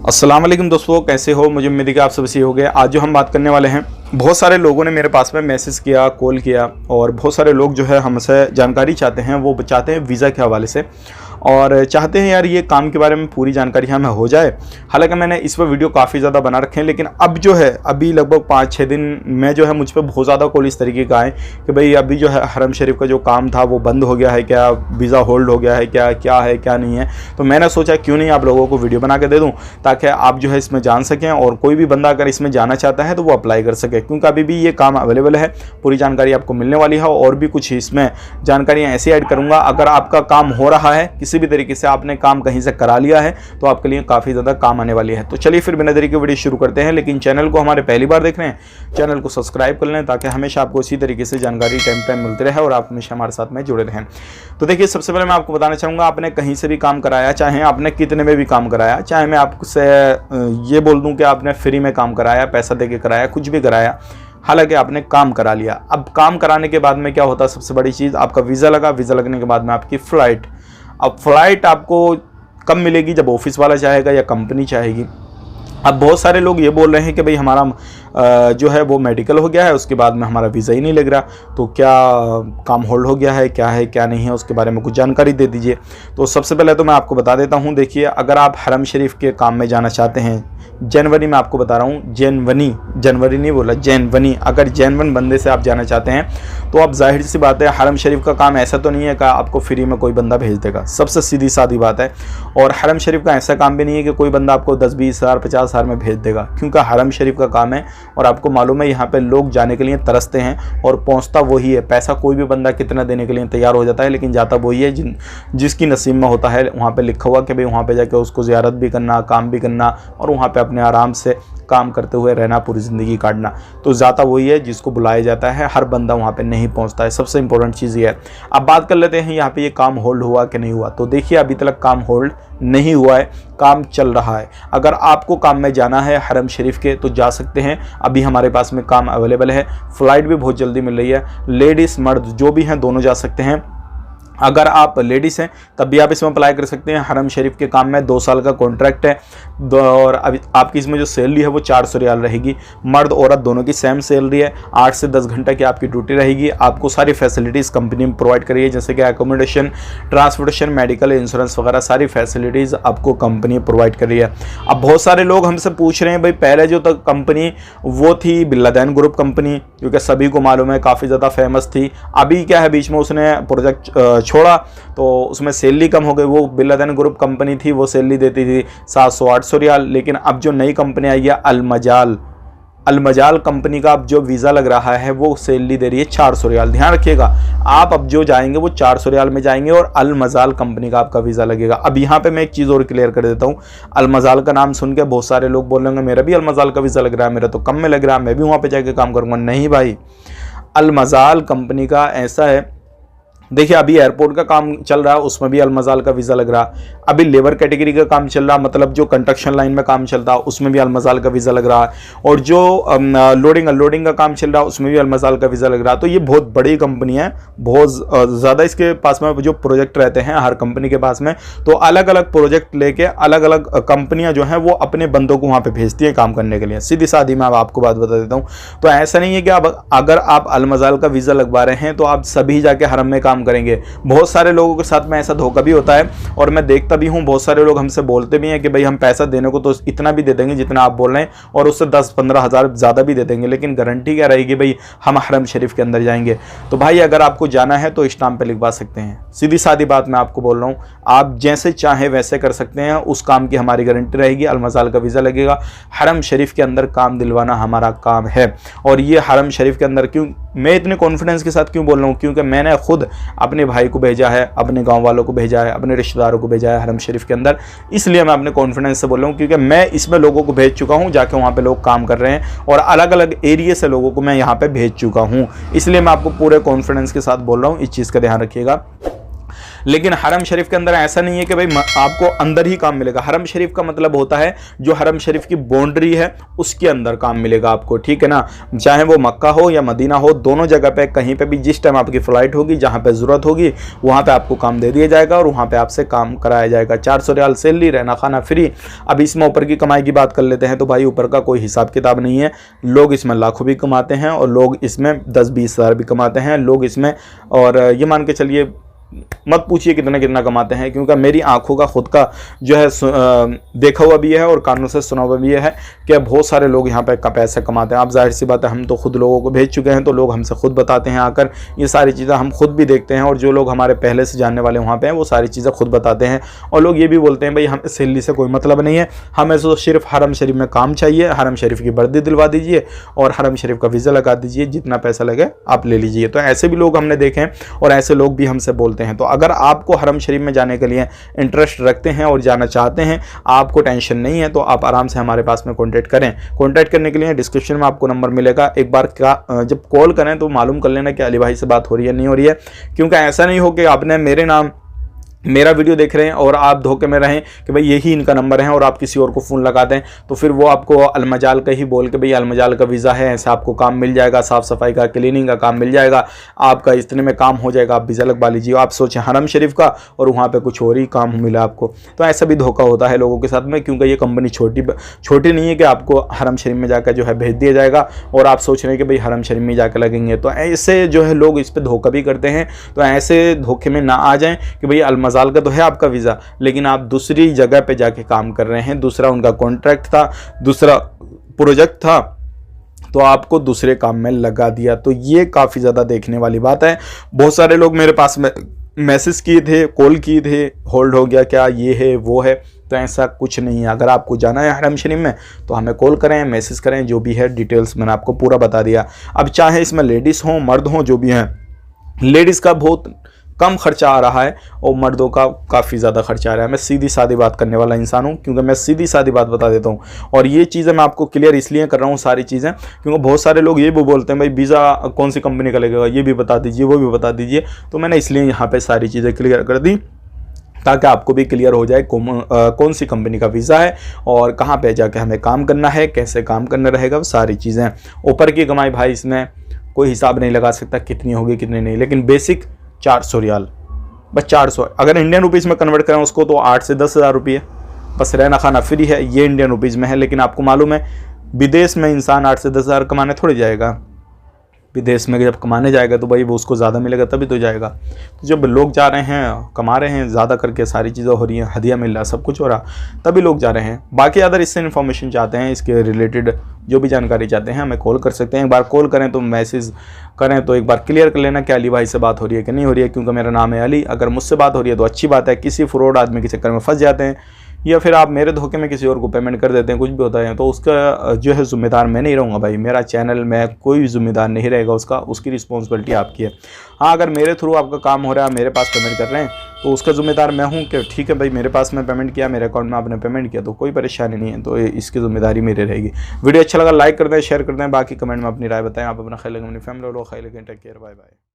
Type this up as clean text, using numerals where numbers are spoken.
अस्सलाम वालेकुम दोस्तों, कैसे हो? मुझे उम्मीद है कि आप सब सही हो गए। आज जो हम बात करने वाले हैं, बहुत सारे लोगों ने मेरे पास में मैसेज किया, कॉल किया और बहुत सारे लोग जो है हमसे जानकारी चाहते हैं। वो चाहते हैं वीज़ा के हवाले से और चाहते हैं यार ये काम के बारे में पूरी जानकारी हमें हो जाए। हालांकि मैंने इस पर वीडियो काफ़ी ज़्यादा बना रखे हैं, लेकिन अब जो है अभी लगभग 5-6 दिन में जो है मुझ पर बहुत ज़्यादा कॉल इस तरीके का है कि भाई अभी जो है हरम शरीफ का जो काम था वो बंद हो गया है क्या, वीज़ा होल्ड हो गया है क्या, क्या है क्या नहीं है। तो मैंने सोचा क्यों नहीं आप लोगों को वीडियो बना के दे दूँ ताकि आप जो है इसमें जान सकें और कोई भी बंदा अगर इसमें जाना चाहता है तो वो अप्लाई कर सके, क्योंकि अभी भी ये काम अवेलेबल है। पूरी जानकारी आपको मिलने वाली है और भी कुछ इसमें जानकारियाँ ऐसी ऐड करूँगा। अगर आपका काम हो रहा है, किसी भी तरीके से आपने काम कहीं से करा लिया है, तो आपके लिए काफ़ी ज़्यादा काम आने वाली है। तो चलिए फिर बिना देरी के वीडियो शुरू करते हैं। लेकिन चैनल को हमारे पहली बार देख रहे हैं, चैनल को सब्सक्राइब कर लें ताकि हमेशा आपको इसी तरीके से जानकारी टाइम टाइम मिलती रहे और आप हमेशा हमारे साथ में जुड़े रहें। तो देखिए, सबसे पहले मैं आपको बताना चाहूँगा, आपने कहीं से भी काम कराया, चाहे आपने कितने में भी काम कराया, चाहे मैं आपसे ये बोल दूं कि आपने फ्री में काम कराया, पैसा दे के कराया, कुछ भी कराया, हालांकि आपने काम करा लिया। अब काम कराने के बाद में क्या होता है, सबसे बड़ी चीज़ आपका वीज़ा लगा। वीज़ा लगने के बाद में आपकी फ़्लाइट। अब फ्लाइट आपको कब मिलेगी? जब ऑफिस वाला चाहेगा या कंपनी चाहेगी। अब बहुत सारे लोग ये बोल रहे हैं कि भाई हमारा जो है वो मेडिकल हो गया है, उसके बाद में हमारा वीज़ा ही नहीं लग रहा, तो क्या काम होल्ड हो गया है क्या नहीं है, उसके बारे में कुछ जानकारी दे दीजिए। तो सबसे पहले तो मैं आपको बता देता हूँ। देखिए, अगर आप हरम शरीफ के काम में जाना चाहते हैं, जनवरी में आपको बता रहा हूँ, जनवरी नहीं बोला, जनवरी, अगर जनवन बंदे से आप जाना चाहते हैं तो आप जाहिर सी बात है, हरम शरीफ का काम ऐसा तो नहीं है कि आपको फ्री में कोई बंदा भेज देगा। सबसे सीधी सादी बात है। और हरम शरीफ का ऐसा काम भी नहीं है कि कोई बंदा आपको 10-20 हज़ार 50 हज़ार में भेज देगा, क्योंकि हरम शरीफ का काम है और आपको मालूम है यहाँ पे लोग जाने के लिए तरसते हैं और पहुँचता वही है। पैसा कोई भी बंदा कितना देने के लिए तैयार हो जाता है, लेकिन जाता वही है जिसकी नसीब में होता है। वहाँ पर लिखा हुआ कि भाई वहाँ पर जाकर उसको ज़ियारत भी करना, काम भी करना और वहाँ पर अपने आराम से काम करते हुए रहना, पूरी ज़िंदगी काटना। तो ज़्यादा वही है जिसको बुलाया जाता है। हर बंदा वहाँ पे नहीं पहुँचता है। सबसे इंपॉर्टेंट चीज़ ये है। अब बात कर लेते हैं यहाँ पे ये काम होल्ड हुआ कि नहीं हुआ। तो देखिए, अभी तक काम होल्ड नहीं हुआ है, काम चल रहा है। अगर आपको काम में जाना है हरम शरीफ के तो जा सकते हैं। अभी हमारे पास में काम अवेलेबल है। फ़्लाइट भी बहुत जल्दी मिल रही है। लेडीज़ मर्द जो भी हैं दोनों जा सकते हैं। अगर आप लेडीज़ हैं तब भी आप इसमें अप्लाई कर सकते हैं। हरम शरीफ के काम में 2 साल का कॉन्ट्रैक्ट है और अभी आपकी इसमें जो सैलरी है वो 400 रियाल रहेगी। मर्द औरत दोनों की सेम सैलरी है। 8 से 10 घंटे की आपकी ड्यूटी रहेगी। आपको सारी फैसिलिटीज़ कंपनी में प्रोवाइड करी है, जैसे कि एकोमोडेशन, ट्रांसपोर्टेशन, मेडिकल, इंश्योरेंस वगैरह सारी फैसिलिटीज़ आपको कंपनी प्रोवाइड कर रही है। अब बहुत सारे लोग हमसे पूछ रहे हैं भाई, पहले जो तक कंपनी वो थी बिल्लादैन ग्रुप कंपनी, क्योंकि सभी को मालूम है काफ़ी ज़्यादा फेमस थी। अभी क्या है, बीच में उसने प्रोजेक्ट छोड़ा तो उसमें सैलरी कम हो गई। वो बिल्लादैन ग्रुप कंपनी थी, वो सैलरी देती थी 700-800 रियाल। लेकिन अब जो नई कंपनी आई है अलमजाल कंपनी का अब जो वीज़ा लग रहा है वो सैलरी दे रही है 400 रियाल। ध्यान रखिएगा, आप अब जो जाएंगे वो 400 रियाल में जाएंगे और अलमजाल कंपनी का आपका वीज़ा लगेगा। अब यहाँ पे मैं एक चीज़ और क्लियर कर देता हूँ। अलमजाल का नाम सुन के बहुत सारे लोग बोलेंगे मेरा भी अलमजाल का वीज़ा लग रहा है, मेरा तो कम में लग रहा है, मैं भी वहाँ पर जाके काम करूँगा। नहीं भाई, अलमजाल कंपनी का ऐसा है। देखिए, अभी एयरपोर्ट का काम चल रहा है, उसमें भी अलमजाल का वीज़ा लग रहा। अभी लेबर कैटेगरी का काम चल रहा, मतलब जो कंस्ट्रक्शन लाइन में काम चलता है उसमें भी अलमजाल का वीज़ा लग रहा है। और जो लोडिंग अनलोडिंग का काम चल रहा है उसमें भी अलमजाल का वीज़ा लग रहा। तो ये बहुत बड़ी कंपनी है, बहुत ज़्यादा इसके पास में जो प्रोजेक्ट रहते हैं हर कंपनी के पास में। तो अलग अलग प्रोजेक्ट लेके अलग अलग कंपनियाँ जो हैं वो अपने बंदों को वहाँ पर भेजती हैं काम करने के लिए। सीधी सादी मैं आपको बात बता देता हूँ। तो ऐसा नहीं है कि अगर आप अलमजाल का वीज़ा लगवा रहे हैं तो आप सभी जाके हरम में काम करेंगे। बहुत सारे लोगों के साथ में ऐसा धोखा भी होता है और मैं देखता भी हूं। बहुत सारे लोग हमसे बोलते भी हैं कि भाई हम पैसा देने को तो इतना भी दे देंगे जितना आप बोल रहे हैं और उससे 10-15 हज़ार ज़्यादा भी दे देंगे, लेकिन गारंटी क्या रहेगी भाई हम हरम शरीफ के अंदर जाएंगे। तो भाई अगर आपको जाना है तो स्टाम्प पे लिखवा सकते हैं। सीधी सादी बात मैं आपको बोल रहा हूँ, आप जैसे चाहे वैसे कर सकते हैं। उस काम की हमारी गारंटी रहेगी। अलमजाल का वीज़ा लगेगा। हरम शरीफ के अंदर काम दिलवाना हमारा काम है। और ये हरम शरीफ के अंदर क्यों मैं इतने कॉन्फिडेंस के साथ क्यों बोल रहा हूँ, क्योंकि मैंने खुद अपने भाई को भेजा है, अपने गांव वालों को भेजा है, अपने रिश्तेदारों को भेजा है हरम शरीफ के अंदर। इसलिए मैं अपने कॉन्फिडेंस से बोल रहा हूँ, क्योंकि मैं इसमें लोगों को भेज चुका हूँ, जाके वहाँ पे लोग काम कर रहे हैं और अलग अलग एरिया से लोगों को मैं यहाँ पे भेज चुका हूँ। इसलिए मैं आपको पूरे कॉन्फिडेंस के साथ बोल रहा हूँ, इस चीज़ का ध्यान रखिएगा। लेकिन हरम शरीफ के अंदर ऐसा नहीं है कि भाई आपको अंदर ही काम मिलेगा। हरम शरीफ का मतलब होता है जो हरम शरीफ की बाउंड्री है उसके अंदर काम मिलेगा आपको, ठीक है ना। चाहे वो मक्का हो या मदीना हो, दोनों जगह पे कहीं पे भी जिस टाइम आपकी फ़्लाइट होगी, जहाँ पे ज़रूरत होगी वहाँ पे आपको काम दे दिया जाएगा और वहाँ पे आपसे काम कराया जाएगा। 400 रियाल सैलरी, रहना खाना फ्री। अब इसमें ऊपर की कमाई की बात कर लेते हैं तो भाई ऊपर का कोई हिसाब किताब नहीं है। लोग इसमें लाखों भी कमाते हैं और लोग इसमें 10-20 हज़ार भी कमाते हैं लोग इसमें। और ये मान के चलिए, मत पूछिए कितना कितना कमाते हैं, क्योंकि मेरी आंखों का खुद का जो है देखा हुआ भी है और कानों से सुना हुआ भी है कि बहुत सारे लोग यहाँ पे पैसे कमाते हैं। आप जाहिर सी बात है, हम तो खुद लोगों को भेज चुके हैं तो लोग हमसे खुद बताते हैं आकर, ये सारी चीज़ें हम खुद भी देखते हैं और जो लोग हमारे पहले से जानने वाले वहाँ पे हैं वो सारी चीज़ें खुद बताते हैं। और लोग ये भी बोलते हैं भाई हमें सैलरी से कोई मतलब नहीं है, हमें तो सिर्फ हरम शरीफ में काम चाहिए, हरम शरीफ की वर्दी दिलवा दीजिए और हरम शरीफ का वीज़ा लगा दीजिए, जितना पैसा लगे आप ले लीजिए। तो ऐसे भी लोग हमने देखे हैं और ऐसे लोग भी हमसे बोलते हैं। तो अगर आपको हरम शरीफ में जाने के लिए इंटरेस्ट रखते हैं और जाना चाहते हैं, आपको टेंशन नहीं है, तो आप आराम से हमारे पास में कांटेक्ट करें। कांटेक्ट करने के लिए डिस्क्रिप्शन में आपको नंबर मिलेगा, एक बार जब कॉल करें तो मालूम कर लेना कि अली भाई से बात हो रही है नहीं हो रही है, क्योंकि ऐसा नहीं हो कि आपने मेरा वीडियो देख रहे हैं और आप धोखे में रहें कि भाई यही इनका नंबर है और आप किसी और को फ़ोन लगा दें तो फिर वो आपको अलमजाल का ही बोल के भाई अलमजाल का वीज़ा है, ऐसे आपको काम मिल जाएगा, साफ़ सफाई का क्लीनिंग का काम मिल जाएगा, आपका इतने में काम हो जाएगा, आप वीज़ा लगवा लीजिए। आप सोचें हरम शरीफ का और वहाँ पर कुछ और ही काम मिला आपको। तो ऐसा भी धोखा होता है लोगों के साथ में, क्योंकि ये कंपनी छोटी नहीं है कि आपको हरम शरीफ में जाकर जो है भेज दिया जाएगा और आप सोच रहे हैं कि भाई हरम शरीफ में जाकर लगेंगे। तो ऐसे जो है लोग इस पर धोखा भी करते हैं। तो ऐसे धोखे में ना आ जाएं कि भाई अलमजाल का तो है आपका वीज़ा, लेकिन आप दूसरी जगह पे जाके काम कर रहे हैं, दूसरा उनका कॉन्ट्रैक्ट था, दूसरा प्रोजेक्ट था, तो आपको दूसरे काम में लगा दिया। तो ये काफ़ी ज़्यादा देखने वाली बात है। बहुत सारे लोग मेरे पास में मैसेज किए थे, कॉल किए थे, होल्ड हो गया क्या, ये है वो है। तो ऐसा कुछ नहीं है। अगर आपको जाना है हरम शरीफ में तो हमें कॉल करें, मैसेज करें, जो भी है डिटेल्स मैंने आपको पूरा बता दिया। अब चाहे इसमें लेडीज़ हों मर्द हों, जो भी हैं, लेडीज़ का बहुत कम खर्चा आ रहा है और मर्दों का काफ़ी ज़्यादा खर्चा आ रहा है। मैं सीधी सादी बात करने वाला इंसान हूँ, क्योंकि मैं सीधी सादी बात बता देता हूँ। और ये चीज़ें मैं आपको क्लियर इसलिए कर रहा हूँ सारी चीज़ें, क्योंकि बहुत सारे लोग ये भी बोलते हैं भाई वीज़ा कौन सी कंपनी का लगेगा, ये भी बता दीजिए, वो भी बता दीजिए। तो मैंने इसलिए यहाँ पर सारी चीज़ें क्लियर कर दी ताकि आपको भी क्लियर हो जाए कौन सी कंपनी का वीज़ा है और कहाँ पे जाके हमें काम करना है, कैसे काम करना रहेगा, वो सारी चीज़ें। ऊपर की कमाई भाई इसमें कोई हिसाब नहीं लगा सकता कितनी होगी कितनी नहीं, लेकिन बेसिक 400 रियाल, बस 400। अगर इंडियन रुपीज़ में कन्वर्ट करें उसको तो 8 से 10 हज़ार रुपये, बस रहना खाना फ्री है। ये इंडियन रुपीज़ में है, लेकिन आपको मालूम है विदेश में इंसान 8 से 10 हज़ार कमाने थोड़ी जाएगा। विदेश में जब कमाने जाएगा तो भाई वो उसको ज़्यादा मिलेगा तभी तो जाएगा। तो जब लोग जा रहे हैं, कमा रहे हैं ज़्यादा करके, सारी चीज़ें हो रही हैं, हदिया मिल रहा, सब कुछ हो रहा, तभी लोग जा रहे हैं। बाकी अगर इससे इन्फॉर्मेशन चाहते हैं, इसके रिलेटेड जो भी जानकारी चाहते हैं, हमें कॉल कर सकते हैं। एक बार कॉल करें तो मैसेज करें तो एक बार क्लियर कर लेना कि अली भाई से बात हो रही है कि नहीं हो रही है, क्योंकि मेरा नाम है अली। अगर मुझसे बात हो रही है तो अच्छी बात है। किसी फ्रॉड आदमी के चक्कर में फंस जाते हैं या फिर आप मेरे धोखे में किसी और को पेमेंट कर देते हैं, कुछ भी होता है, तो उसका जो है ज़िम्मेदार मैं नहीं रहूँगा भाई। मेरा चैनल में कोई भी ज़िम्मेदार नहीं रहेगा उसका, उसकी रिस्पॉन्सिबिलिटी आपकी है। हाँ, अगर मेरे थ्रू आपका काम हो रहा है, मेरे पास पेमेंट कर रहे हैं, तो उसका ज़िम्मेदार मैं हूँ कि ठीक है भाई मेरे पास में पेमेंट किया, मेरे अकाउंट में आपने पेमेंट किया, तो कोई परेशानी नहीं है। तो इसकी ज़िम्मेदारी मेरी रहेगी। वीडियो अच्छा लगा लाइक कर दें, शेयर कर दें, बाकी कमेंट में अपनी राय बताएं। आप अपना ख्याल रखें, अपनी फैमिली वालों का ख्याल रखें। Take care, bye bye.